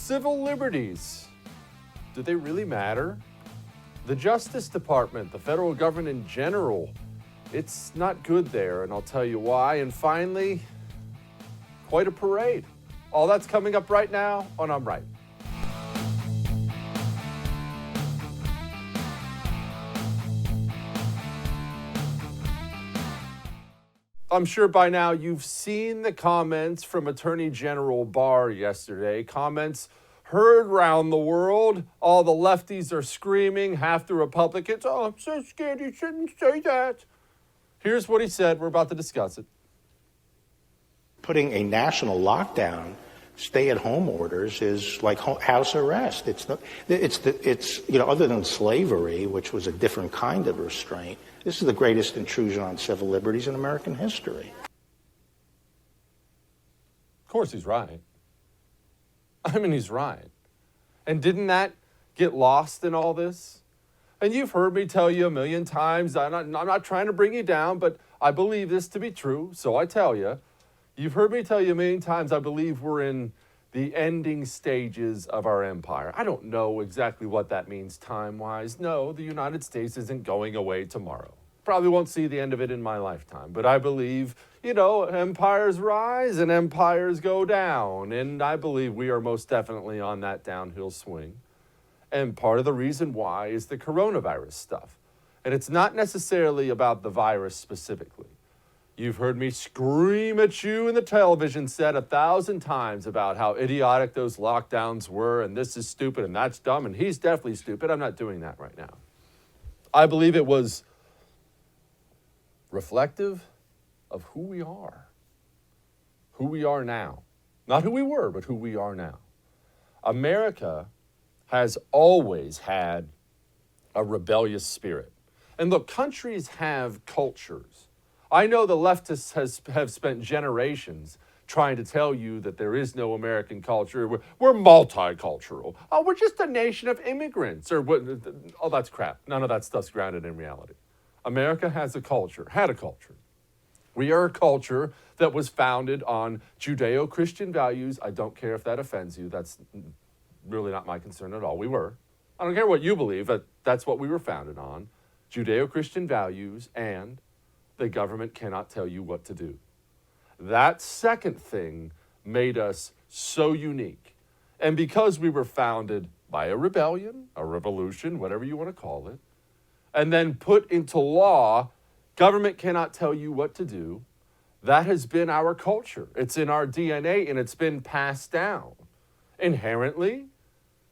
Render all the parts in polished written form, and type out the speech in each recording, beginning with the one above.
civil liberties, do they really matter? The Justice Department, the federal government in general, it's not good there, and I'll tell you why. And finally, quite a parade. All that's coming up right now on I'm Right. I'm sure by now you've seen the comments from Attorney General Barr yesterday. Comments heard around the world. All the lefties are screaming, half the Republicans, oh, I'm so scared you shouldn't say that. Here's what he said. We're about to discuss it. Putting a national lockdown, stay-at-home orders is like house arrest. It's other than slavery, which was a different kind of restraint, this is the greatest intrusion on civil liberties in American history. Of course he's right. I mean, he's right. And didn't that get lost in all this? And you've heard me tell you a million times, I'm not trying to bring you down, but I believe this to be true, so I tell you. You've heard me tell you a million times, I believe we're in the ending stages of our empire. I don't know exactly what that means time-wise. No, the United States isn't going away tomorrow. Probably won't see the end of it in my lifetime, but I believe, empires rise and empires go down, and I believe we are most definitely on that downhill swing. And part of the reason why is the coronavirus stuff. And it's not necessarily about the virus specifically. You've heard me scream at you in the television set 1,000 times about how idiotic those lockdowns were, and this is stupid, and that's dumb, and he's definitely stupid. I'm not doing that right now. I believe it was reflective of who we are now. Not who we were, but who we are now. America has always had a rebellious spirit. And look, countries have cultures. I know the leftists have spent generations trying to tell you that there is no American culture. We're multicultural. Oh, we're just a nation of immigrants. Oh, that's crap. None of that stuff's grounded in reality. America has a culture, had a culture. We are a culture that was founded on Judeo-Christian values. I don't care if that offends you. That's really not my concern at all. We were. I don't care what you believe, but that's what we were founded on. Judeo-Christian values, and the government cannot tell you what to do. That second thing made us so unique. And because we were founded by a rebellion, a revolution, whatever you want to call it, and then put into law, government cannot tell you what to do, that has been our culture. It's in our DNA, and it's been passed down. Inherently,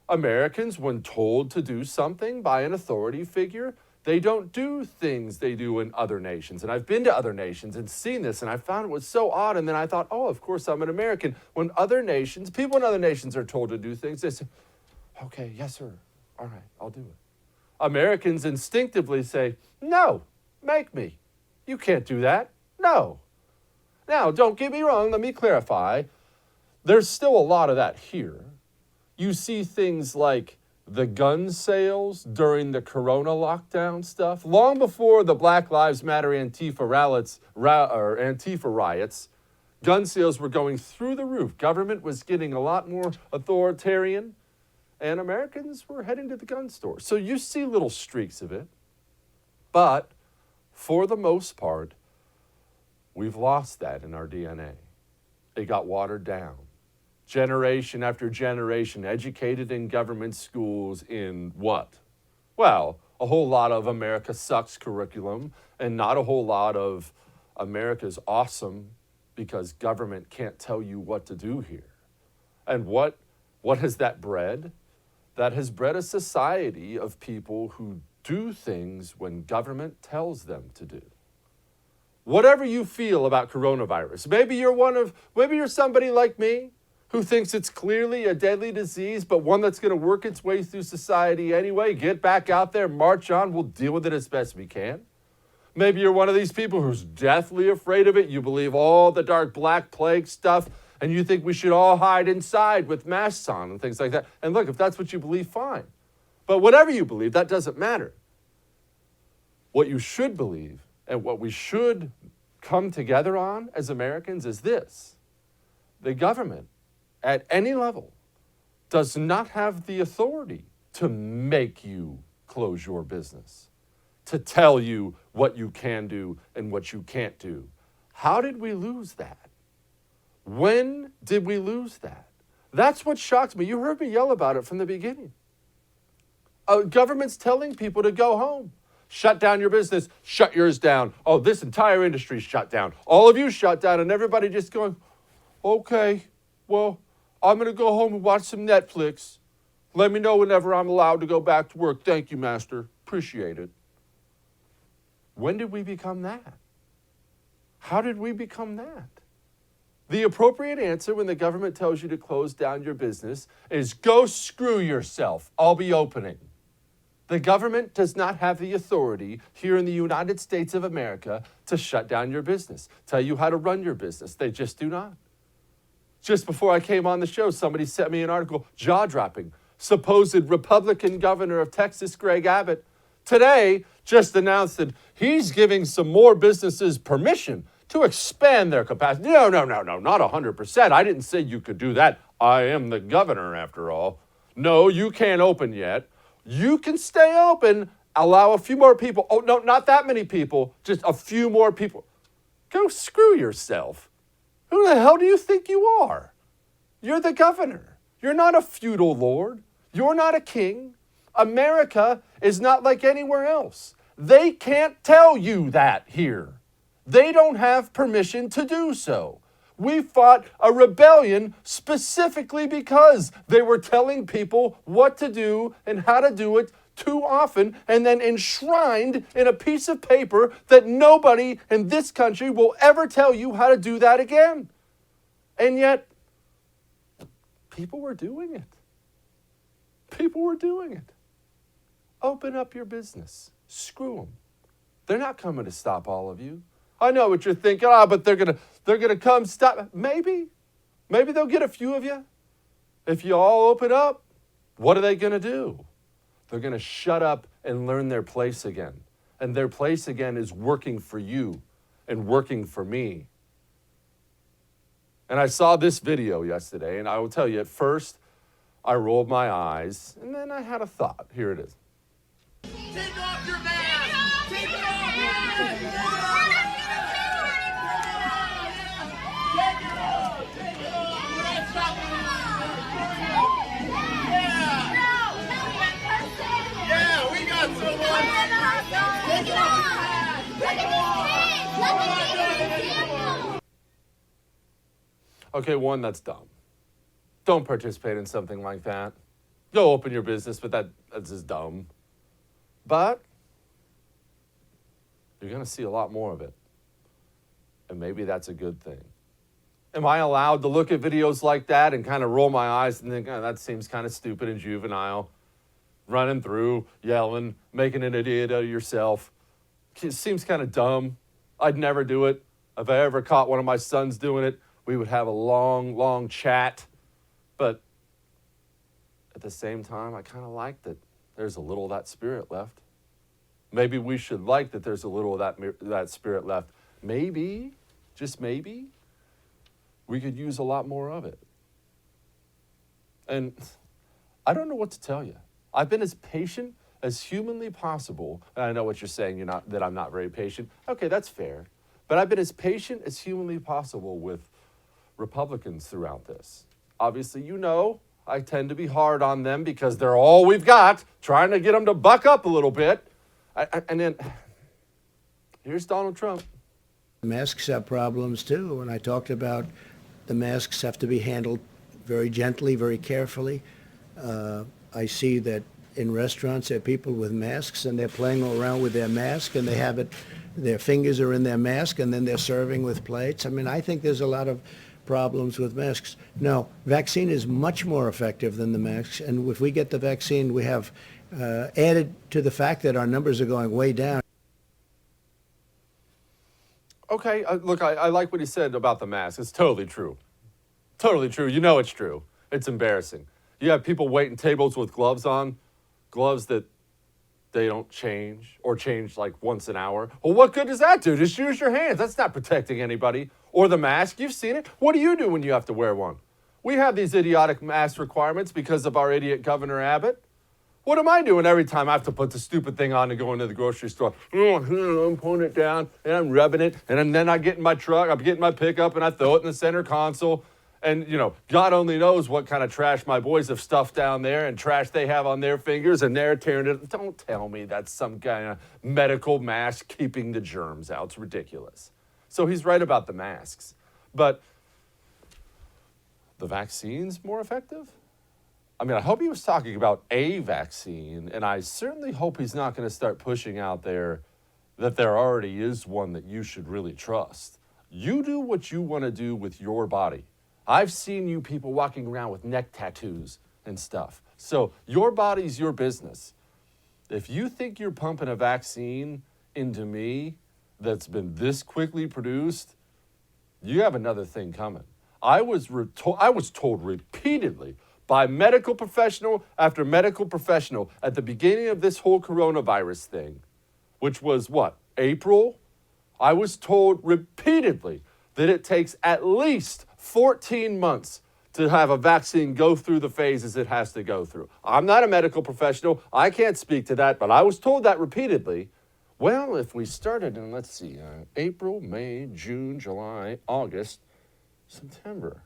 Americans, when told to do something by an authority figure, they don't do things they do in other nations. And I've been to other nations and seen this, and I found it was so odd. And then I thought, oh, of course I'm an American. When other nations, people in other nations are told to do things, they say, okay, yes, sir. All right, I'll do it. Americans instinctively say, no, make me. You can't do that. No. Now, don't get me wrong. Let me clarify. There's still a lot of that here. You see things like the gun sales during the corona lockdown stuff. Long before the Black Lives Matter Antifa riots, gun sales were going through the roof. Government was getting a lot more authoritarian, and Americans were heading to the gun store. So you see little streaks of it. But for the most part, we've lost that in our DNA. It got watered down. Generation after generation educated in government schools in what? Well, a whole lot of America sucks curriculum and not a whole lot of America's awesome because government can't tell you what to do here. And what has that bred? That has bred a society of people who do things when government tells them to do. Whatever you feel about coronavirus, maybe you're somebody like me who thinks it's clearly a deadly disease, but one that's going to work its way through society anyway. Get back out there, march on, we'll deal with it as best we can. Maybe you're one of these people who's deathly afraid of it. You believe all the dark black plague stuff, and you think we should all hide inside with masks on and things like that. And look, if that's what you believe, fine. But whatever you believe, that doesn't matter. What you should believe and what we should come together on as Americans is this. The government, at any level, does not have the authority to make you close your business, to tell you what you can do and what you can't do. How did we lose that? When did we lose that? That's what shocked me. You heard me yell about it from the beginning. Government's telling people to go home. Shut down your business, shut yours down. Oh, this entire industry's shut down. All of you shut down, and everybody just going, okay, well, I'm going to go home and watch some Netflix. Let me know whenever I'm allowed to go back to work. Thank you, Master. Appreciate it. When did we become that? How did we become that? The appropriate answer when the government tells you to close down your business is go screw yourself. I'll be opening. The government does not have the authority here in the United States of America to shut down your business, tell you how to run your business. They just do not. Just before I came on the show, somebody sent me an article, jaw-dropping. Supposed Republican governor of Texas, Greg Abbott, today just announced that he's giving some more businesses permission to expand their capacity. No, not 100%. I didn't say you could do that. I am the governor, after all. No, you can't open yet. You can stay open, allow a few more people. Oh, no, not that many people, just a few more people. Go screw yourself. Who the hell do you think you are? You're the governor. You're not a feudal lord. You're not a king. America is not like anywhere else. They can't tell you that here. They don't have permission to do so. We fought a rebellion specifically because they were telling people what to do and how to do it too often, and then enshrined in a piece of paper that nobody in this country will ever tell you how to do that again. And yet, people were doing it. People were doing it. Open up your business. Screw them. They're not coming to stop all of you. I know what you're thinking, but they're gonna come stop. Maybe they'll get a few of you. If you all open up, what are they gonna do? They're gonna shut up and learn their place again. And their place again is working for you and working for me. And I saw this video yesterday, and I will tell you, at first, I rolled my eyes, and then I had a thought. Here it is. Take off your mask! Take it off! Yeah, we got someone! Take it off! Take it off! Okay, one, that's dumb. Don't participate in something like that. Go open your business, but that's just dumb. But you're going to see a lot more of it. And maybe that's a good thing. Am I allowed to look at videos like that and kind of roll my eyes and think, oh, that seems kind of stupid and juvenile? Running through, yelling, making an idiot out of yourself. It seems kind of dumb. I'd never do it. If I ever caught one of my sons doing it, we would have a long, long chat. But at the same time, I kind of like that there's a little of that spirit left. Maybe we should like that there's a little of that spirit left. Maybe, just maybe, we could use a lot more of it. And I don't know what to tell you. I've been as patient as humanly possible. And I know what you're saying, that I'm not very patient. Okay, that's fair. But I've been as patient as humanly possible with Republicans throughout this. Obviously, I tend to be hard on them because they're all we've got, trying to get them to buck up a little bit. And then here's Donald Trump. Masks have problems too, and I talked about the masks have to be handled very gently, very carefully. I see that in restaurants there are people with masks and they're playing around with their mask and they have it, their fingers are in their mask and then they're serving with plates. I mean, I think there's a lot of problems with masks. No, vaccine is much more effective than the masks, and if we get the vaccine, we have added to the fact that our numbers are going way down. Okay, look, I like what he said about the mask. It's totally true. Totally true. You know it's true. It's embarrassing. You have people waiting tables with gloves on, gloves that they don't change or change like once an hour. Well, what good does that do? Just use your hands. That's not protecting anybody. Or the mask. You've seen it. What do you do when you have to wear one? We have these idiotic mask requirements because of our idiot Governor Abbott. What am I doing every time I have to put the stupid thing on to go into the grocery store? I'm pulling it down and I'm rubbing it, and then I get in my truck, I get in my pickup, and I throw it in the center console. And, you know, God only knows what kind of trash my boys have stuffed down there and trash they have on their fingers, and they're tearing it. Don't tell me that's some kind of medical mask keeping the germs out. It's ridiculous. So he's right about the masks. But the vaccine's more effective? I mean, I hope he was talking about a vaccine, and I certainly hope he's not going to start pushing out there that there already is one that you should really trust. You do what you want to do with your body. I've seen you people walking around with neck tattoos and stuff. So your body's your business. If you think you're pumping a vaccine into me that's been this quickly produced, you have another thing coming. I was told repeatedly by medical professional after medical professional at the beginning of this whole coronavirus thing, which was what, April? I was told repeatedly that it takes at least 14 months to have a vaccine go through the phases it has to go through. I'm not a medical professional. I can't speak to that, but I was told that repeatedly. Well, if we started in, let's see, April, May, June, July, August, September.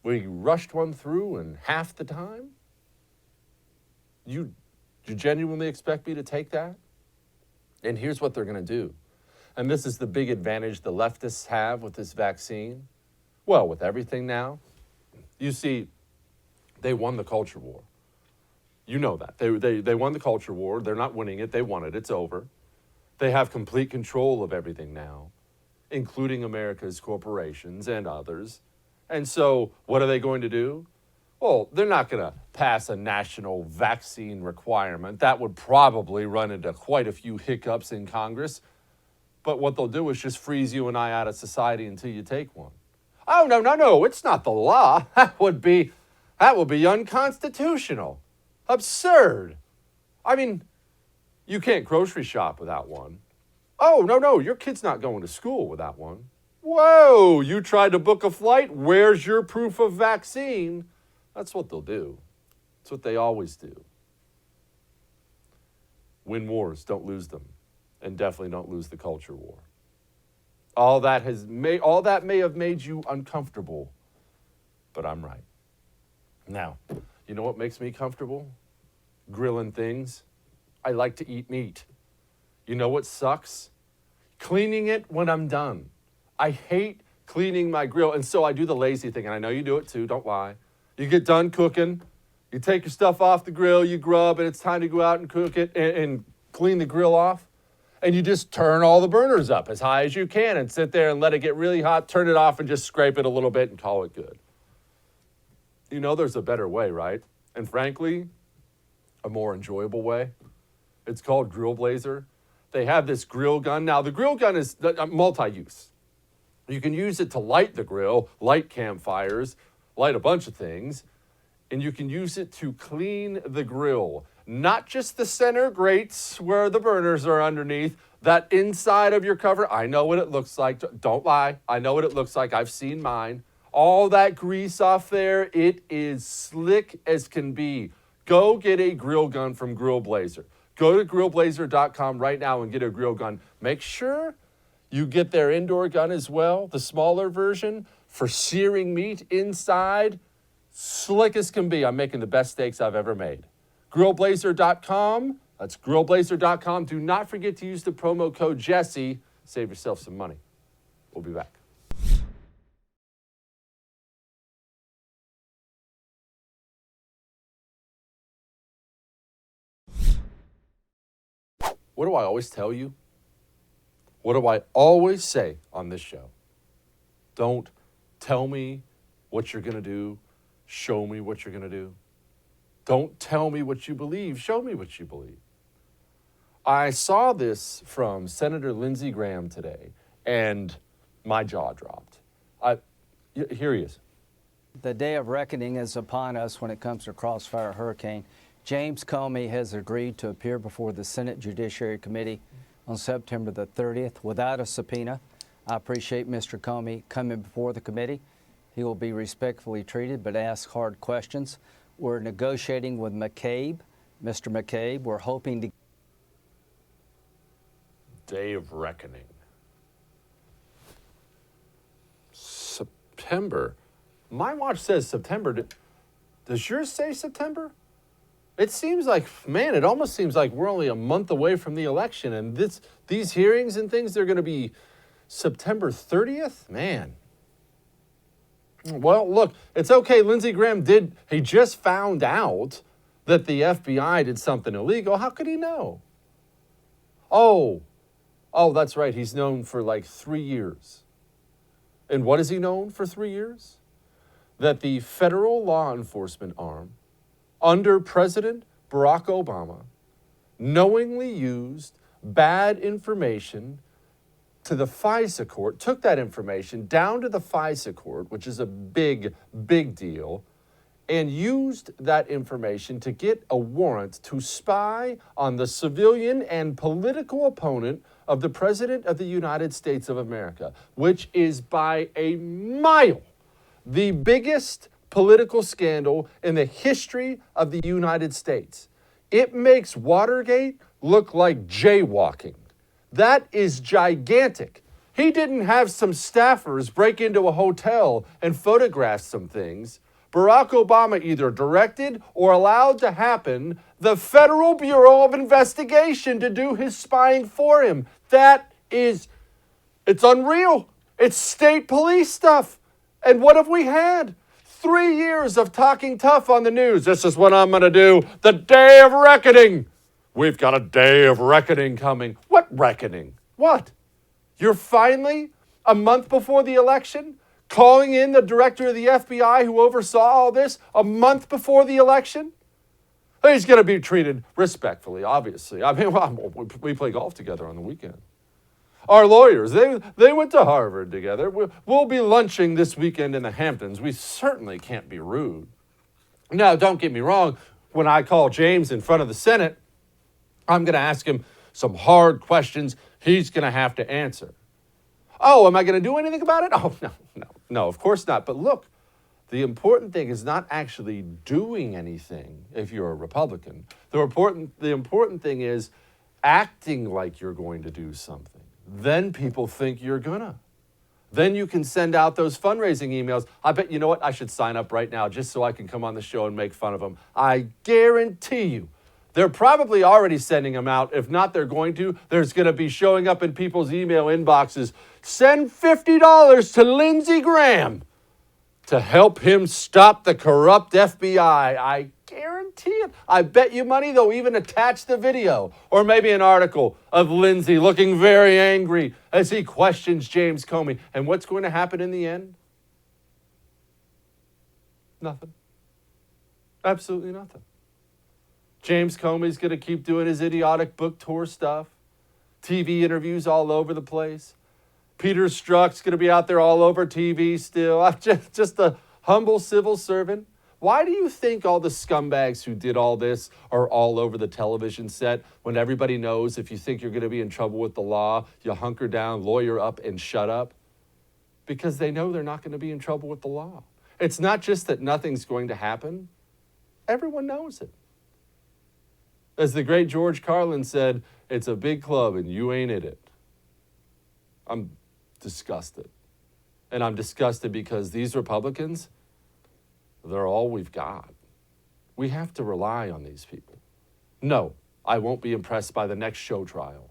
We rushed one through in half the time? You genuinely expect me to take that? And here's what they're going to do. And this is the big advantage the leftists have with this vaccine. Well, with everything now, you see, they won the culture war. You know that. They won the culture war. They're not winning it. They won it. It's over. They have complete control of everything now, including America's corporations and others. And so what are they going to do? Well, they're not going to pass a national vaccine requirement. That would probably run into quite a few hiccups in Congress. But what they'll do is just freeze you and I out of society until you take one. Oh, no, it's not the law. That would be unconstitutional. Absurd. I mean, you can't grocery shop without one. Oh, no, your kid's not going to school without one. Whoa, you tried to book a flight? Where's your proof of vaccine? That's what they'll do. That's what they always do. Win wars, don't lose them. And definitely don't lose the culture war. All that may have made you uncomfortable, but I'm right. Now, you know what makes me comfortable? Grilling things. I like to eat meat. You know what sucks? Cleaning it when I'm done. I hate cleaning my grill, and so I do the lazy thing, and I know you do it too, don't lie. You get done cooking, you take your stuff off the grill, you grub, and it's time to go out and cook it and clean the grill off. And you just turn all the burners up as high as you can and sit there and let it get really hot, turn it off, and just scrape it a little bit and call it good. You know there's a better way, right? And frankly, a more enjoyable way. It's called Grill Blazer. They have this grill gun. Now, the grill gun is multi-use. You can use it to light the grill, light campfires, light a bunch of things, and you can use it to clean the grill. Not just the center grates where the burners are underneath, that inside of your cover. I know what it looks like. Don't lie. I know what it looks like. I've seen mine. All that grease off there, it is slick as can be. Go get a grill gun from Grill Blazer. Go to grillblazer.com right now and get a grill gun. Make sure you get their indoor gun as well, the smaller version, for searing meat inside. Slick as can be. I'm making the best steaks I've ever made. Grillblazer.com. That's grillblazer.com. Do not forget to use the promo code Jesse. Save yourself some money. We'll be back. What do I always tell you? What do I always say on this show? Don't tell me what you're going to do. Show me what you're going to do. Don't tell me what you believe. Show me what you believe. I saw this from Senator Lindsey Graham today, and my jaw dropped. Here he is. The day of reckoning is upon us when it comes to Crossfire Hurricane. James Comey has agreed to appear before the Senate Judiciary Committee on September the 30th without a subpoena. I appreciate Mr. Comey coming before the committee. He will be respectfully treated but ask hard questions. We're negotiating with McCabe. Mr. McCabe, we're hoping to... Day of reckoning. September. My watch says September. Does yours say September? It seems like, man, it almost seems like we're only a month away from the election, and these hearings and things, they're going to be September 30th? Man. Well, look, it's okay. Lindsey Graham he just found out that the FBI did something illegal. How could he know? Oh, that's right. He's known for like 3 years. And what is he known for 3 years? That the federal law enforcement arm under President Barack Obama knowingly used bad information to the FISA court, took that information down to the FISA court, which is a big, big deal, and used that information to get a warrant to spy on the civilian and political opponent of the President of the United States of America, which is by a mile the biggest political scandal in the history of the United States. It makes Watergate look like jaywalking. That is gigantic. He didn't have some staffers break into a hotel and photograph some things. Barack Obama either directed or allowed to happen the Federal Bureau of Investigation to do his spying for him. It's unreal. It's state police stuff. And what have we had? 3 years of talking tough on the news. This is what I'm going to do. The day of reckoning. We've got a day of reckoning coming. What reckoning? What? You're finally, a month before the election, calling in the director of the FBI who oversaw all this a month before the election? He's going to be treated respectfully, obviously. I mean, we play golf together on the weekend. Our lawyers, they went to Harvard together. We'll be lunching this weekend in the Hamptons. We certainly can't be rude. Now, don't get me wrong. When I call James in front of the Senate, I'm going to ask him some hard questions he's going to have to answer. Oh, am I going to do anything about it? Oh, no, of course not. But look, the important thing is not actually doing anything if you're a Republican. The important thing is acting like you're going to do something. Then people think you're gonna. Then you can send out those fundraising emails. I bet, you know what, I should sign up right now just so I can come on the show and make fun of them. I guarantee you, they're probably already sending them out. If not, they're going to. There's going to be showing up in people's email inboxes. Send $50 to Lindsey Graham to help him stop the corrupt FBI. I guarantee it. I bet you money they'll even attach the video or maybe an article of Lindsey looking very angry as he questions James Comey. And what's going to happen in the end? Nothing. Absolutely nothing. James Comey's going to keep doing his idiotic book tour stuff. TV interviews all over the place. Peter Strzok's going to be out there all over TV still. I'm just a humble civil servant. Why do you think all the scumbags who did all this are all over the television set when everybody knows if you think you're going to be in trouble with the law, you hunker down, lawyer up, and shut up? Because they know they're not going to be in trouble with the law. It's not just that nothing's going to happen. Everyone knows it. As the great George Carlin said, it's a big club and you ain't in it. I'm disgusted. And I'm disgusted because these Republicans, they're all we've got. We have to rely on these people. No, I won't be impressed by the next show trial.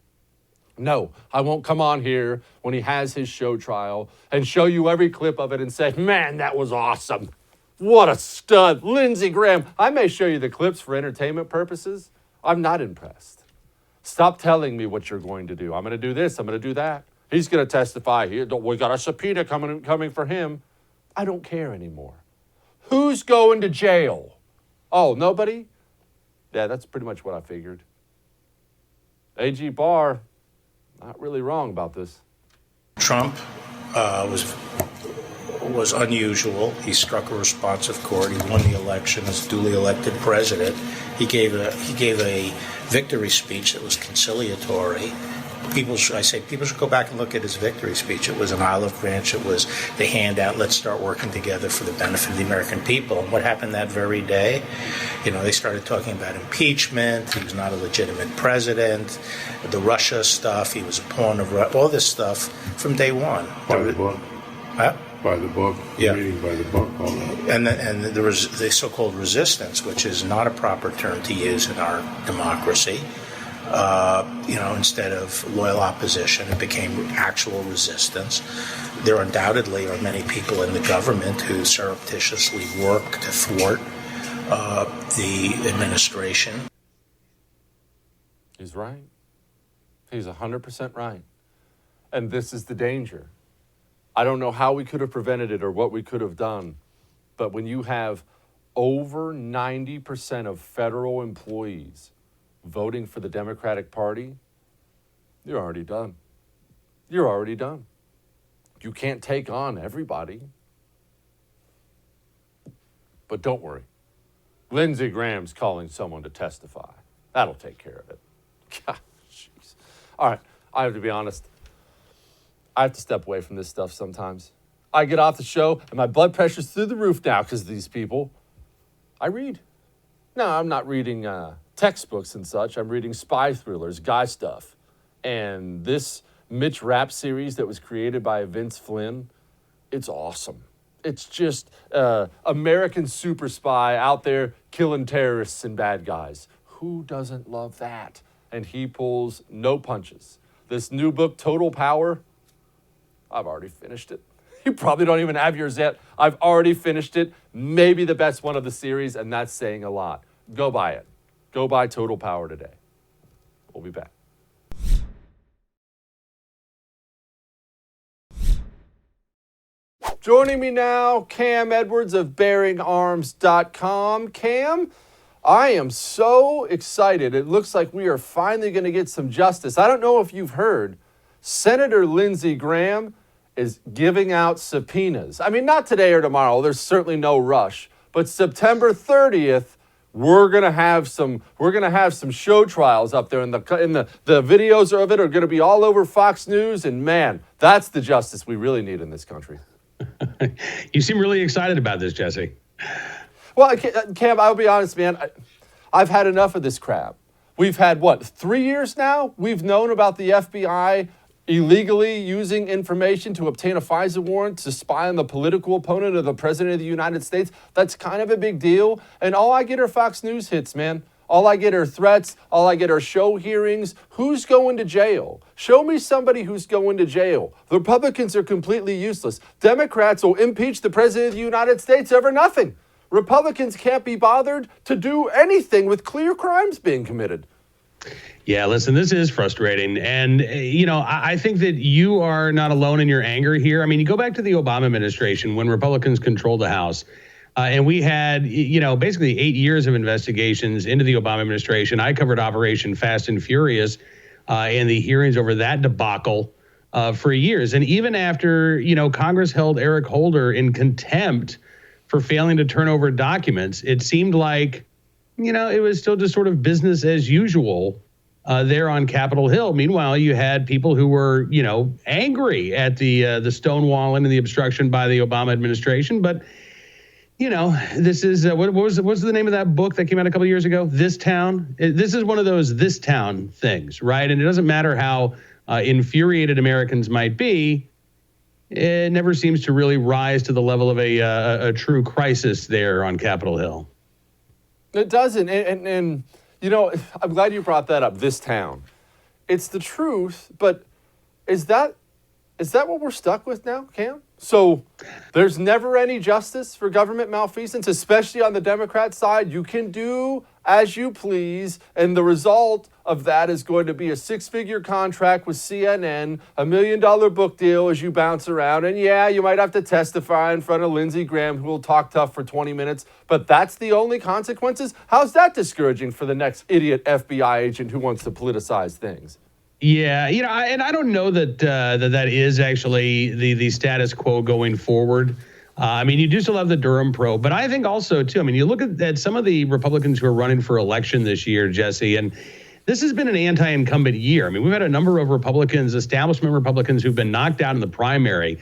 No, I won't come on here when he has his show trial and show you every clip of it and say, man, that was awesome. What a stud. Lindsey Graham. I may show you the clips for entertainment purposes. I'm not impressed. Stop telling me what you're going to do. I'm going to do this. I'm going to do that. He's going to testify. We got a subpoena coming for him. I don't care anymore. Who's going to jail? Oh, nobody? Yeah, that's pretty much what I figured. A.G. Barr, not really wrong about this. Trump was unusual. He struck a responsive chord. He won the election as duly elected president. He gave a victory speech that was conciliatory. people should go back and look at his victory speech. It was an olive branch. It was the handout, let's start working together for the benefit of the American people. And what happened that very day? They started talking about impeachment. He was not a legitimate president. The Russia stuff, he was a pawn of all this stuff from day one. By the book. Huh? By the book. Yeah. Reading by the book. And there was the so-called resistance, which is not a proper term to use in our democracy. Instead of loyal opposition, it became actual resistance. There undoubtedly are many people in the government who surreptitiously work to thwart the administration. He's right. He's 100% right. And this is the danger. I don't know how we could have prevented it or what we could have done, but when you have over 90% of federal employees voting for the Democratic Party, you're already done. You're already done. You can't take on everybody. But don't worry. Lindsey Graham's calling someone to testify. That'll take care of it. God, jeez. All right, I have to be honest. I have to step away from this stuff sometimes. I get off the show and my blood pressure's through the roof now because of these people. I read. No, I'm not reading textbooks and such. I'm reading spy thrillers, guy stuff. And this Mitch Rapp series that was created by Vince Flynn, it's awesome. It's just American super spy out there killing terrorists and bad guys. Who doesn't love that? And he pulls no punches. This new book, Total Power, I've already finished it. You probably don't even have yours yet. I've already finished it. Maybe the best one of the series, and that's saying a lot. Go buy it. Go buy Total Power today. We'll be back. Joining me now, Cam Edwards of BearingArms.com. Cam, I am so excited. It looks like we are finally going to get some justice. I don't know if you've heard, Senator Lindsey Graham is giving out subpoenas. I mean, not today or tomorrow. There's certainly no rush. But September 30th, we're gonna have some show trials up there, and the videos of it are gonna be all over Fox News. And man, that's the justice we really need in this country. You seem really excited about this, Jesse. Well, Cam, I'll be honest, man. I've had enough of this crap. We've had, 3 years now? We've known about the FBI illegally using information to obtain a FISA warrant to spy on the political opponent of the President of the United States. That's kind of a big deal. And all I get are Fox News hits, man. All I get are threats. All I get are show hearings. Who's going to jail? Show me somebody who's going to jail. The Republicans are completely useless. Democrats will impeach the President of the United States over nothing. Republicans can't be bothered to do anything with clear crimes being committed. Yeah, listen, this is frustrating. And, I think that you are not alone in your anger here. I mean, you go back to the Obama administration when Republicans controlled the House. And we had, basically 8 years of investigations into the Obama administration. I covered Operation Fast and Furious and the hearings over that debacle for years. And even after, Congress held Eric Holder in contempt for failing to turn over documents, it seemed like, it was still just sort of business as usual there on Capitol Hill. Meanwhile, you had people who were, angry at the stonewalling and the obstruction by the Obama administration. But, this is what's the name of that book that came out a couple of years ago? This Town. This is one of those this town things, right? And it doesn't matter how infuriated Americans might be. It never seems to really rise to the level of a true crisis there on Capitol Hill. It doesn't. And I'm glad you brought that up, this town. It's the truth, but is that what we're stuck with now, Cam? So there's never any justice for government malfeasance, especially on the Democrat side. You can do as you please, and the result of that is going to be a 6-figure contract with CNN, $1 million book deal as you bounce around. And yeah, you might have to testify in front of Lindsey Graham, who will talk tough for 20 minutes, but that's the only consequences? How's that discouraging for the next idiot FBI agent who wants to politicize things? Yeah, and I don't know that that is actually the status quo going forward. You do still have the Durham probe, but I think also, too, you look at some of the Republicans who are running for election this year, Jesse, and this has been an anti-incumbent year. I mean, we've had a number of Republicans, establishment Republicans, who've been knocked out in the primary.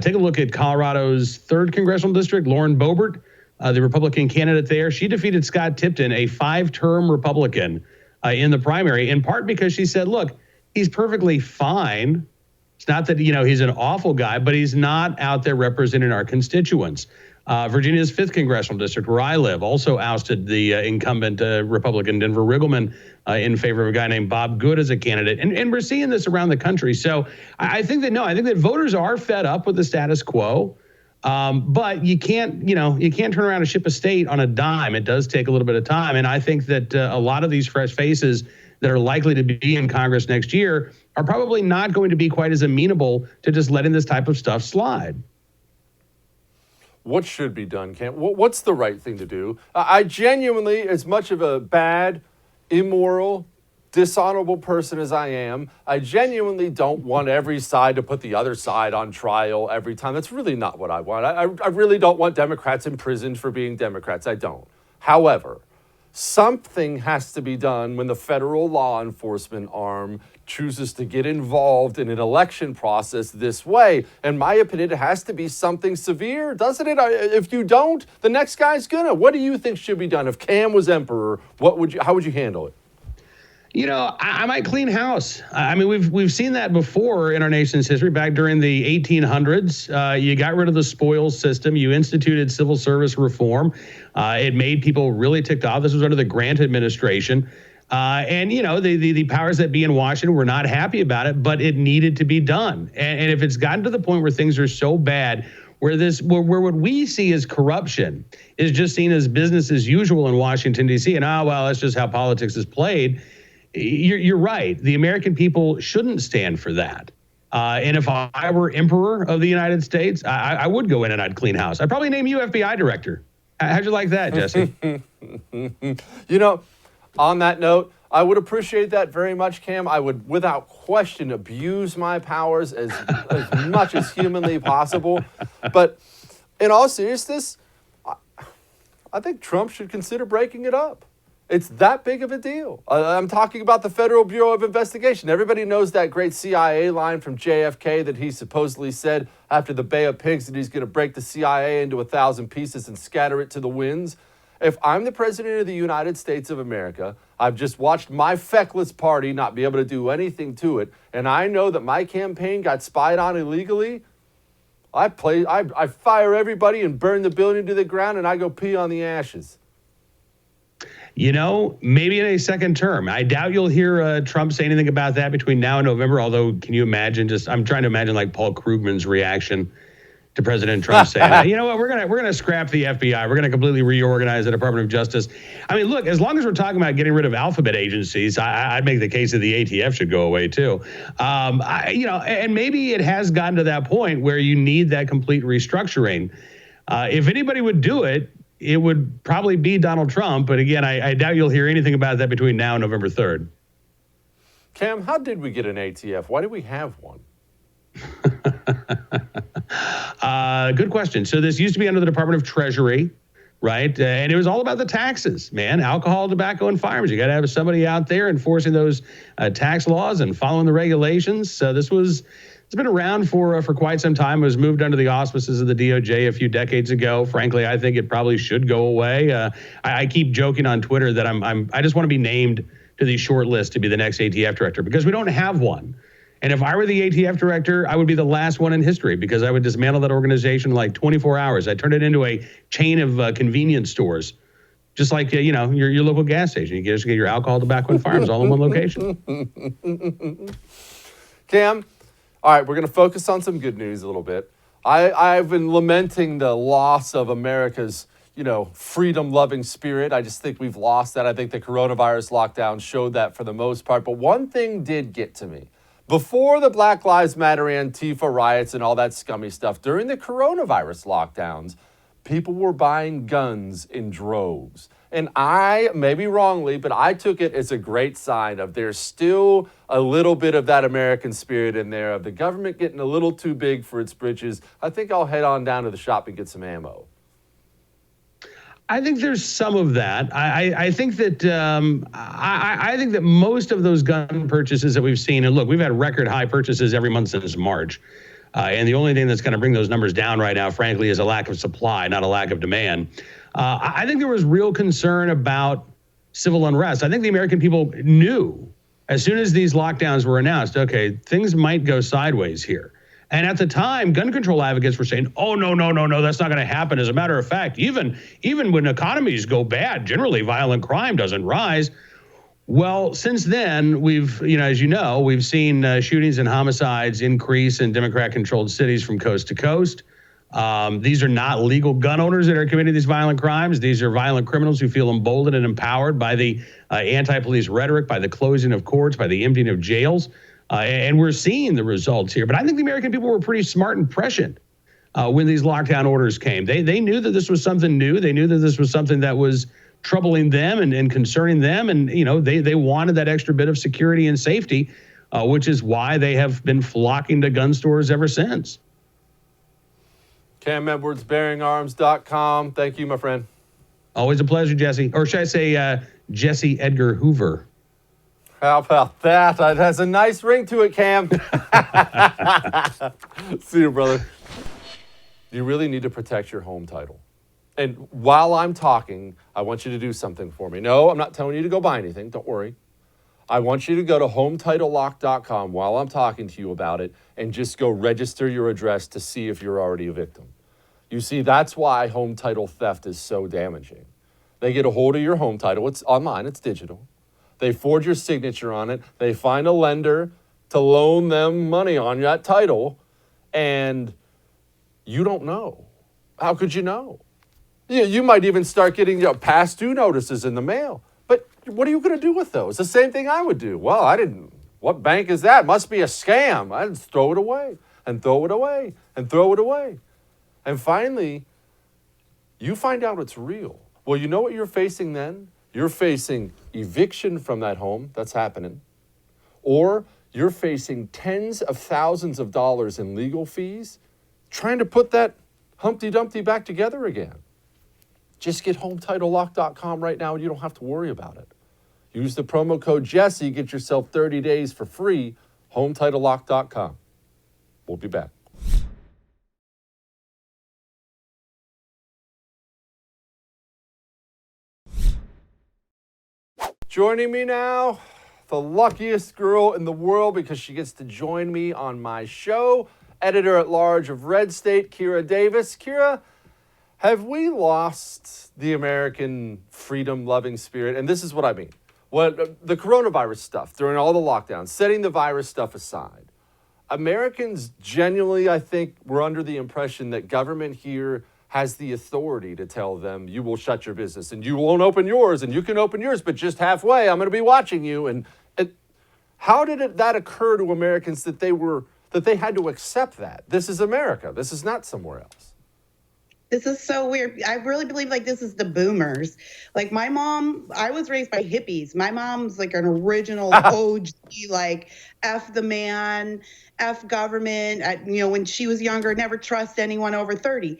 Take a look at Colorado's 3rd Congressional District. Lauren Boebert, the Republican candidate there, she defeated Scott Tipton, a 5-term Republican, in the primary, in part because she said, look, he's perfectly fine. It's not that, he's an awful guy, but he's not out there representing our constituents. Virginia's 5th Congressional District, where I live, also ousted the incumbent Republican Denver Riggleman in favor of a guy named Bob Good as a candidate. And we're seeing this around the country. So I think that voters are fed up with the status quo. But you can't turn around and ship a state on a dime. It does take a little bit of time. And I think that a lot of these fresh faces that are likely to be in Congress next year are probably not going to be quite as amenable to just letting this type of stuff slide. What should be done, Cam? What's the right thing to do? I genuinely, as much of a bad, immoral, dishonorable person as I am, I genuinely don't want every side to put the other side on trial every time. That's really not what I want. I really don't want Democrats imprisoned for being Democrats. I don't. However, something has to be done when the federal law enforcement arm chooses to get involved in an election process this way. In my opinion, it has to be something severe, doesn't it? If you don't, the next guy's gonna. What do you think should be done? If Cam was emperor, how would you handle it? I might clean house. I mean, we've seen that before in our nation's history. Back during the 1800s, you got rid of the spoils system. You instituted civil service reform. It made people really ticked off. This was under the Grant administration. And the powers that be in Washington were not happy about it, but it needed to be done. And if it's gotten to the point where things are so bad, where what we see as corruption is just seen as business as usual in Washington, D.C., and that's just how politics is played. You're right. The American people shouldn't stand for that. And if I were emperor of the United States, I would go in and I'd clean house. I'd probably name you FBI director. How'd you like that, Jesse? On that note, I would appreciate that very much, Cam. I would, without question, abuse my powers as much as humanly possible. But in all seriousness, I think Trump should consider breaking it up. It's that big of a deal. I'm talking about the Federal Bureau of Investigation. Everybody knows that great CIA line from JFK that he supposedly said after the Bay of Pigs that he's going to break the CIA into 1,000 pieces and scatter it to the winds. If I'm the president of the United States of America, I've just watched my feckless party not be able to do anything to it, and I know that my campaign got spied on illegally, I fire everybody and burn the building to the ground, and I go pee on the ashes. Maybe in a second term. I doubt you'll hear Trump say anything about that between now and November, although can you imagine I'm trying to imagine like Paul Krugman's reaction to President Trump saying, you know what, we're gonna scrap the FBI. We're gonna completely reorganize the Department of Justice. I mean, look, as long as we're talking about getting rid of alphabet agencies, I'd make the case that the ATF should go away too. And maybe it has gotten to that point where you need that complete restructuring. If anybody would do it, it would probably be Donald Trump. But again, I doubt you'll hear anything about that between now and November 3rd. Cam, how did we get an ATF? Why do we have one? Good question. So this used to be under the Department of Treasury, right? And it was all about the taxes, man. Alcohol, tobacco, and firearms. You got to have somebody out there enforcing those tax laws and following the regulations. So it's been around for quite some time. It was moved under the auspices of the DOJ a few decades ago. Frankly, I think it probably should go away. I keep joking on Twitter that I just want to be named to the short list to be the next ATF director because we don't have one. And if I were the ATF director, I would be the last one in history because I would dismantle that organization in like 24 hours. I'd turn it into a chain of convenience stores, just like your local gas station. You just get your alcohol, tobacco, and firearms all in one location. Cam, all right, we're going to focus on some good news a little bit. I've been lamenting the loss of America's, freedom-loving spirit. I just think we've lost that. I think the coronavirus lockdown showed that for the most part. But one thing did get to me. Before the Black Lives Matter, Antifa riots and all that scummy stuff, during the coronavirus lockdowns, people were buying guns in droves. And I, maybe wrongly, but I took it as a great sign of there's still a little bit of that American spirit in there, of the government getting a little too big for its britches. I think I'll head on down to the shop and get some ammo. I think there's some of that. I think that I think that most of those gun purchases that we've seen, and look, we've had record high purchases every month since March. And the only thing that's going to bring those numbers down right now, frankly, is a lack of supply, not a lack of demand. I think there was real concern about civil unrest. I think the American people knew as soon as these lockdowns were announced, okay, things might go sideways here. And at the time, gun control advocates were saying, oh, no, that's not going to happen. As a matter of fact, even when economies go bad, generally violent crime doesn't rise. Well, since then, we've, as you know, we've seen shootings and homicides increase in Democrat-controlled cities from coast to coast. These are not legal gun owners that are committing these violent crimes. These are violent criminals who feel emboldened and empowered by the anti-police rhetoric, by the closing of courts, by the emptying of jails. And we're seeing the results here. But I think the American people were pretty smart and prescient when these lockdown orders came. They knew that this was something new. They knew that this was something that was troubling them and concerning them. And, they wanted that extra bit of security and safety, which is why they have been flocking to gun stores ever since. Cam Edwards, BearingArms.com. Thank you, my friend. Always a pleasure, Jesse. Or should I say Jesse Edgar Hoover? How about that? It has a nice ring to it, Cam. See you, brother. You really need to protect your home title. And while I'm talking, I want you to do something for me. No, I'm not telling you to go buy anything. Don't worry. I want you to go to HometitleLock.com while I'm talking to you about it and just go register your address to see if you're already a victim. You see, that's why home title theft is so damaging. They get a hold of your home title. It's online. It's digital. They forge your signature on it. They find a lender to loan them money on that title, and you don't know. How could you know? You might even start getting past due notices in the mail. But what are you going to do with those? The same thing I would do. Well, what bank is that? Must be a scam. I'd throw it away and throw it away and throw it away. And finally, you find out it's real. Well, you know what you're facing then? You're facing eviction from that home. That's happening. Or you're facing tens of thousands of dollars in legal fees trying to put that Humpty Dumpty back together again. Just get HometitleLock.com right now and you don't have to worry about it. Use the promo code Jesse, get yourself 30 days for free, HometitleLock.com. We'll be back. Joining me now, the luckiest girl in the world because she gets to join me on my show, editor-at-large of Red State, Kira Davis. Kira, have we lost the American freedom-loving spirit? And this is what I mean. The coronavirus stuff, during all the lockdowns, setting the virus stuff aside, Americans genuinely, I think, were under the impression that government here has the authority to tell them you will shut your business and you won't open yours and you can open yours, but just halfway. I'm going to be watching you. And how did that occur to Americans that they had to accept that? This is America. This is not somewhere else. This is so weird. I really believe this is the boomers. Like my mom, I was raised by hippies. My mom's like an original OG, F the man, F government. When she was younger, never trust anyone over 30.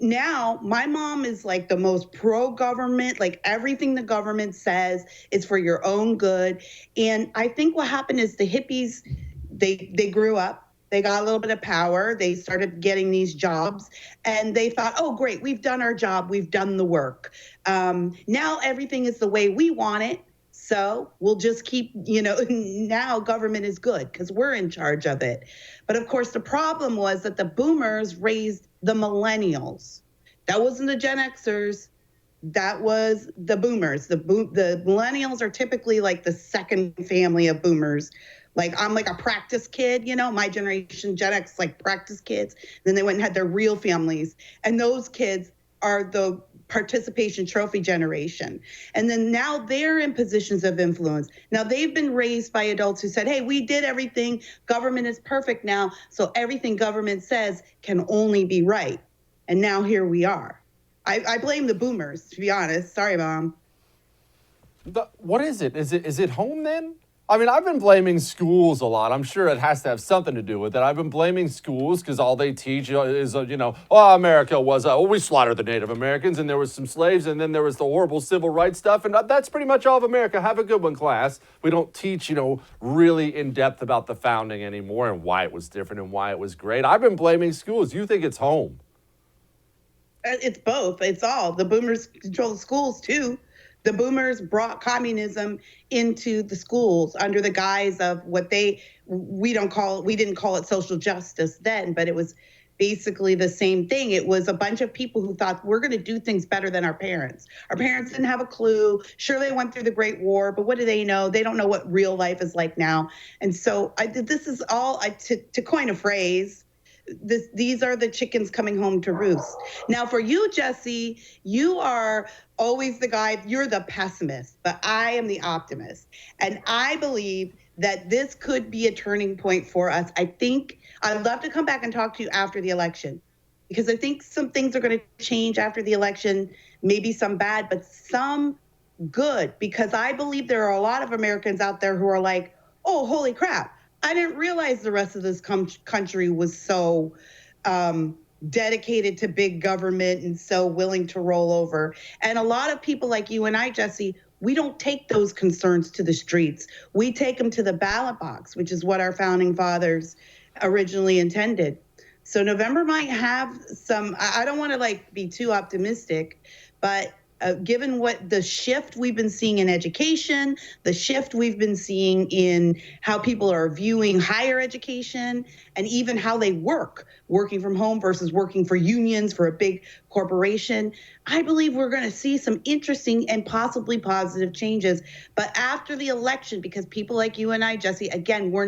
Now, my mom is the most pro-government, everything the government says is for your own good. And I think what happened is the hippies, they grew up. They got a little bit of power. They started getting these jobs and they thought, oh, great, we've done our job. We've done the work. Now everything is the way we want it. So we'll just keep, now government is good because we're in charge of it. But of course, the problem was that the boomers raised the millennials. That wasn't the Gen Xers. That was the boomers. The millennials are typically the second family of boomers. I'm a practice kid, my generation, Gen X, practice kids. Then they went and had their real families. And those kids are the participation trophy generation. And then now they're in positions of influence. Now they've been raised by adults who said, hey, we did everything. Government is perfect now. So everything government says can only be right. And now here we are. I blame the boomers, to be honest. Sorry, Mom. What is it? Is it home then? I mean, I've been blaming schools a lot. I'm sure it has to have something to do with it. I've been blaming schools because all they teach is, oh, America was, we slaughtered the Native Americans and there was some slaves and then there was the horrible civil rights stuff. And that's pretty much all of America. Have a good one, class. We don't teach, really in depth about the founding anymore and why it was different and why it was great. I've been blaming schools. You think it's home? It's both. It's all. The boomers control the schools too. The boomers brought communism into the schools under the guise of what we didn't call it social justice then, but it was basically the same thing. It was a bunch of people who thought we're going to do things better than our parents. Our parents didn't have a clue. Sure, they went through the Great War, but what do they know? They don't know what real life is like now. And so this is all, to coin a phrase, these are the chickens coming home to roost. Now, for you, Jesse, you are always the guy, you're the pessimist, but I am the optimist. And I believe that this could be a turning point for us. I'd love to come back and talk to you after the election, because I think some things are going to change after the election, maybe some bad, but some good, because I believe there are a lot of Americans out there who are like, oh, holy crap. I didn't realize the rest of this country was so dedicated to big government and so willing to roll over. And a lot of people like you and I, Jesse, we don't take those concerns to the streets. We take them to the ballot box, which is what our founding fathers originally intended. So November might have some, I don't want to be too optimistic, but given what the shift we've been seeing in education, the shift we've been seeing in how people are viewing higher education, and even how they working from home versus working for unions for a big corporation, I believe we're going to see some interesting and possibly positive changes. But after the election, because people like you and I, Jesse, again, we're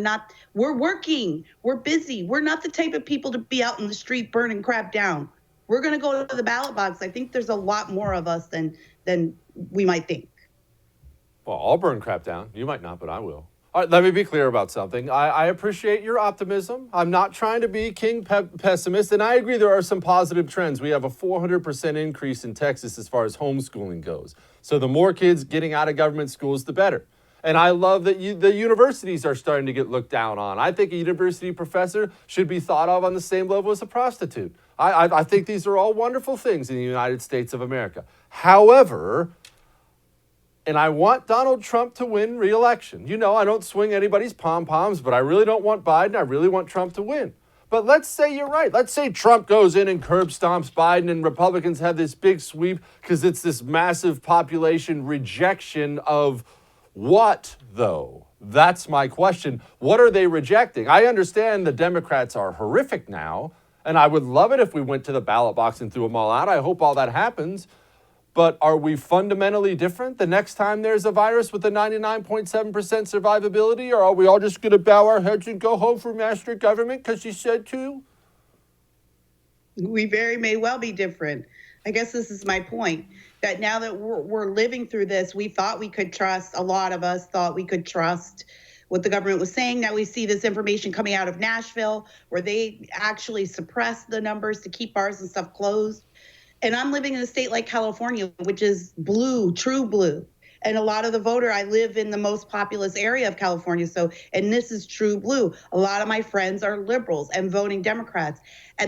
working, we're busy. We're not the type of people to be out in the street burning crap down. We're going to go to the ballot box. I think there's a lot more of us than we might think. Well, I'll burn crap down. You might not, but I will. All right, let me be clear about something. I appreciate your optimism. I'm not trying to be king pessimist, and I agree there are some positive trends. We have a 400% increase in Texas as far as homeschooling goes. So the more kids getting out of government schools, the better. And I love that the universities are starting to get looked down on. I think a university professor should be thought of on the same level as a prostitute. I think these are all wonderful things in the United States of America. However, and I want Donald Trump to win re-election. I don't swing anybody's pom-poms, but I really don't want Biden. I really want Trump to win. But let's say you're right. Let's say Trump goes in and curb stomps Biden and Republicans have this big sweep because it's this massive population rejection of what, though? That's my question. What are they rejecting? I understand the Democrats are horrific now, and I would love it if we went to the ballot box and threw them all out. I hope all that happens. But are we fundamentally different the next time there's a virus with a 99.7% survivability? Or are we all just going to bow our heads and go home for master government because she said to? We very may well be different. I guess this is my point, that now that we're living through this, we thought we could trust, a lot of us thought we could trust what the government was saying. Now we see this information coming out of Nashville where they actually suppressed the numbers to keep bars and stuff closed. And I'm living in a state like California, which is blue, true blue. And a lot of I live in the most populous area of California. And this is true blue. A lot of my friends are liberals and voting Democrats.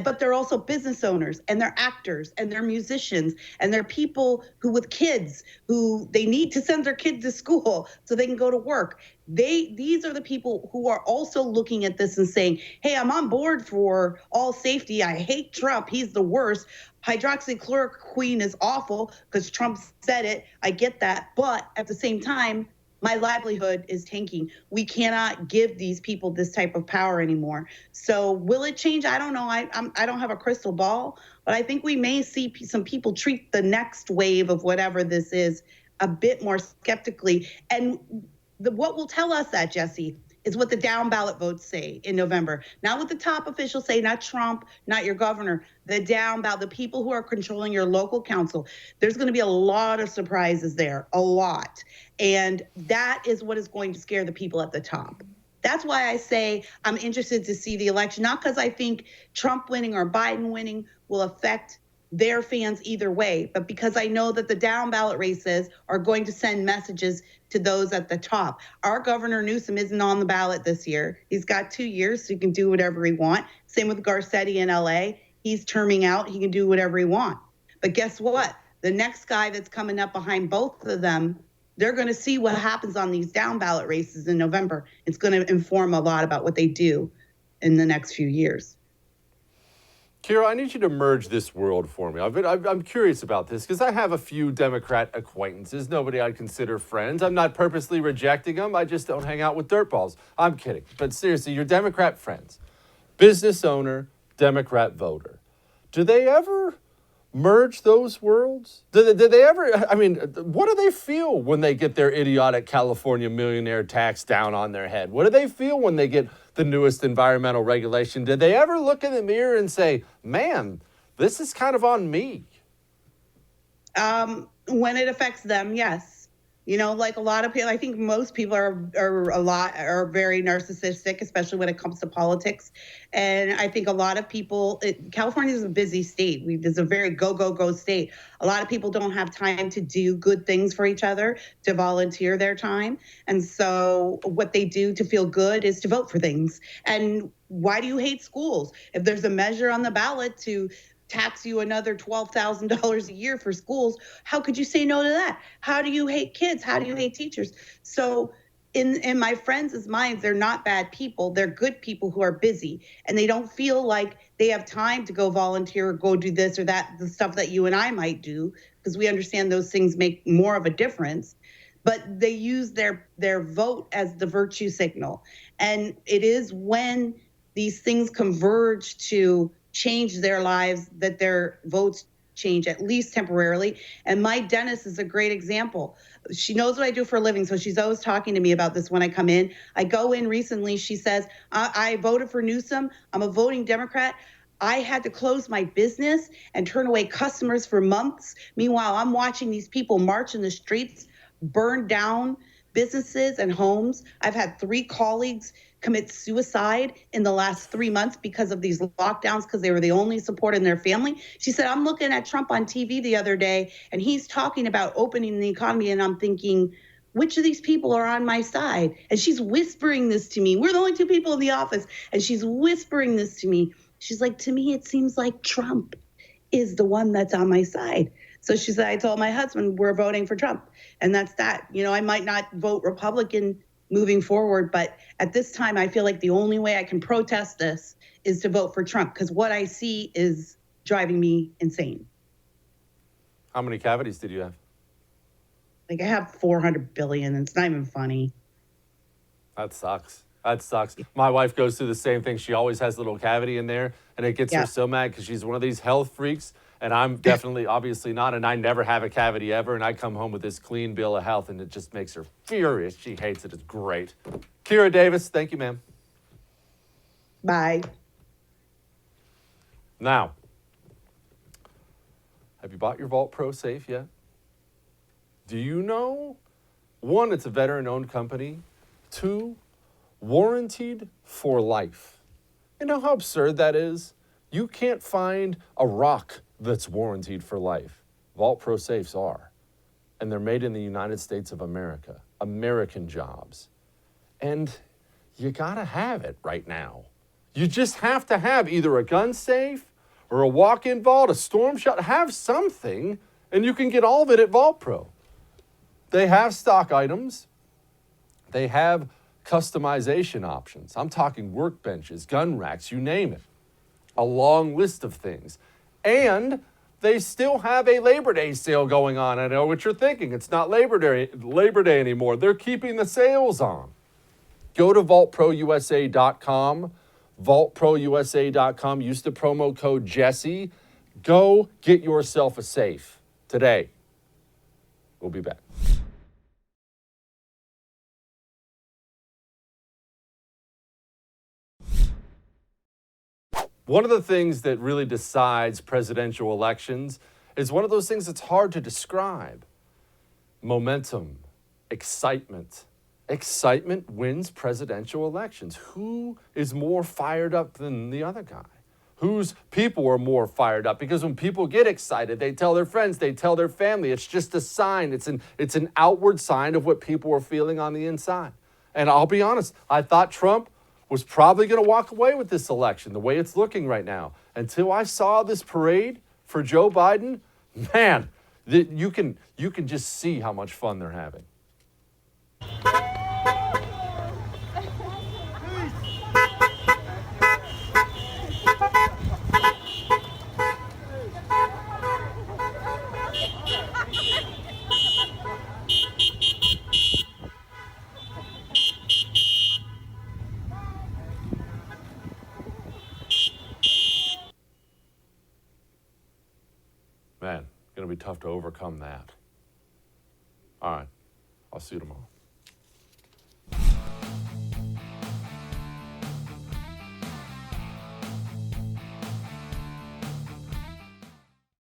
But they're also business owners, and they're actors, and they're musicians, and they're people with kids who they need to send their kids to school so they can go to work. These are the people who are also looking at this and saying, hey, I'm on board for all safety. I hate Trump. He's the worst. Hydroxychloroquine is awful because Trump said it. I get that. But at the same time, my livelihood is tanking. We cannot give these people this type of power anymore. So will it change? I don't know. I don't have a crystal ball, but I think we may see some people treat the next wave of whatever this is a bit more skeptically. And what will tell us that, Jesse, is what the down ballot votes say in November. Not what the top officials say, not Trump, not your governor, the down ballot, the people who are controlling your local council. There's going to be a lot of surprises there, a lot. And that is what is going to scare the people at the top. That's why I say I'm interested to see the election, not because I think Trump winning or Biden winning will affect their fans either way. But because I know that the down ballot races are going to send messages to those at the top. Our Governor Newsom isn't on the ballot this year. He's got 2 years, so he can do whatever he wants. Same with Garcetti in LA. He's terming out. He can do whatever he wants. But guess what? The next guy that's coming up behind both of them, they're going to see what happens on these down ballot races in November. It's going to inform a lot about what they do in the next few years. Kira, I need you to merge this world for me. I'm curious about this because I have a few Democrat acquaintances, nobody I'd consider friends. I'm not purposely rejecting them. I just don't hang out with dirtballs. I'm kidding. But seriously, your Democrat friends, business owner, Democrat voter, do they ever merge those worlds? Did they ever, I mean, what do they feel when they get their idiotic California millionaire tax down on their head? What do they feel when they get the newest environmental regulation? Did they ever look in the mirror and say, man, this is kind of on me? When it affects them, yes. You know, like a lot of people, I think most people are very narcissistic, especially when it comes to politics. And I think a lot of people, California is a busy state. It's a very go state. A lot of people don't have time to do good things for each other, to volunteer their time. And so what they do to feel good is to vote for things. And why do you hate schools? If there's a measure on the ballot to tax you another $12,000 a year for schools, how could you say no to that? How do you hate kids? How do you hate teachers? So in my friends' minds, they're not bad people. They're good people who are busy, and they don't feel like they have time to go volunteer or go do this or that, the stuff that you and I might do, because we understand those things make more of a difference. But they use their vote as the virtue signal. And it is when these things converge to change their lives that their votes change, at least temporarily. And my dentist is a great example. She knows what I do for a living, so she's always talking to me about this when I come in. I go in recently, she says, I voted for Newsom. I'm a voting Democrat. I had to close my business and turn away customers for months. Meanwhile, I'm watching these people march in the streets, burn down businesses and homes. I've had 3 colleagues commit suicide in the last 3 months because of these lockdowns, because they were the only support in their family. She said, I'm looking at Trump on TV the other day, and he's talking about opening the economy, and I'm thinking, which of these people are on my side? And she's whispering this to me. We're the only 2 people in the office, and she's whispering this to me. She's like, to me, it seems like Trump is the one that's on my side. So she said, I told my husband we're voting for Trump. And that's that. You know, I might not vote Republican moving forward, but at this time, I feel like the only way I can protest this is to vote for Trump, because what I see is driving me insane. How many cavities did you have? Like, I have 400 billion. It's not even funny. That sucks. That sucks. My wife goes through the same thing. She always has a little cavity in there, and it gets her so mad because she's one of these health freaks, and I'm definitely, obviously not, and I never have a cavity ever, and I come home with this clean bill of health, and it just makes her furious. She hates it. It's great. Kira Davis, thank you, ma'am. Bye. Now, have you bought your Vault Pro safe yet? Do you know, 1, it's a veteran-owned company. 2, warranted for life. You know how absurd that is? You can't find a rock that's warranted for life. Vault Pro safes are. And they're made in the United States of America. American jobs. And you gotta have it right now. You just have to have either a gun safe or a walk-in vault, a storm shelter. Have something, and you can get all of it at Vault Pro. They have stock items. They have customization options. I'm talking workbenches, gun racks, you name it. A long list of things. And they still have a Labor Day sale going on. I know what you're thinking. It's not Labor Day anymore. They're keeping the sales on. Go to vaultprousa.com, vaultprousa.com. Use the promo code Jesse. Go get yourself a safe today. We'll be back. One of the things that really decides presidential elections is one of those things that's hard to describe. Momentum, excitement. Excitement wins presidential elections. Who is more fired up than the other guy? whose people are more fired up. Because when people get excited, they tell their friends, they tell their family. It's just a sign. It's an outward sign of what people are feeling on the inside. And I'll be honest, I thought Trump was probably going to walk away with this election, the way it's looking right now. Until I saw this parade for Joe Biden, man, you can just see how much fun they're having. Man, going to be tough to overcome that. All right, I'll see you tomorrow.